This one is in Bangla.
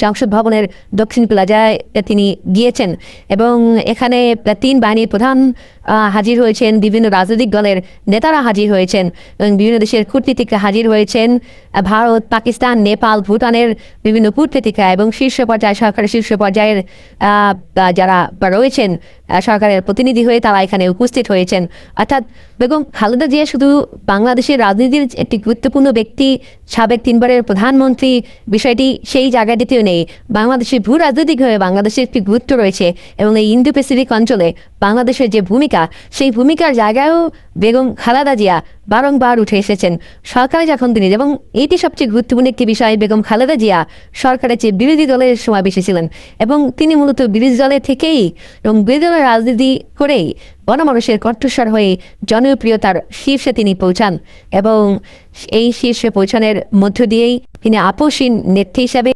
সংসদ ভবনের দক্ষিণ প্লাজায় তিনি গিয়েছেন এবং এখানে 3 বাহিনীর প্রধান হাজির হয়েছেন, বিভিন্ন রাজনৈতিক দলের নেতারা হাজির হয়েছেন এবং বিভিন্ন দেশের কূটনীতিকরা হাজির হয়েছেন। ভারত, পাকিস্তান, নেপাল, ভুটানের বিভিন্ন কূটনীতিকরা এবং সরকারের শীর্ষ পর্যায়ের যারা রয়েছেন সরকারের প্রতিনিধি হয়ে তারা এখানে উপস্থিত হয়েছেন। অর্থাৎ বেগম খালেদা জিয়া শুধু বাংলাদেশের রাজনীতির একটি গুরুত্বপূর্ণ ব্যক্তি, সাবেক 3 বারের প্রধানমন্ত্রী, বিষয়টি সেই জায়গাটিতেও নেই। বাংলাদেশের ভূ রাজনৈতিকভাবে বাংলাদেশের একটি গুরুত্ব রয়েছে এবং এই ইন্দো প্যাসিফিক অঞ্চলে বাংলাদেশের যে ভূমিকা, সেই ভূমিকার জায়গায়ও বেগম খালেদা জিয়া বারংবার উঠে এসেছেন সরকারে যখন তিনি, এবং এটি সবচেয়ে গুরুত্বপূর্ণ একটি বিষয়। বেগম খালেদা জিয়া সরকারের চেয়ে বিরোধী দলের সময় বেশি ছিলেন এবং তিনি মূলত বিরোধী দলের থেকেই এবং বিরোধী দলের রাজনীতি করেই গণমানুষের কণ্ঠস্বর হয়ে জনপ্রিয়তার শীর্ষে তিনি পৌঁছান এবং এই শীর্ষে পৌঁছানোর মধ্য দিয়েই তিনি আপসহীন নেত্রী হিসাবে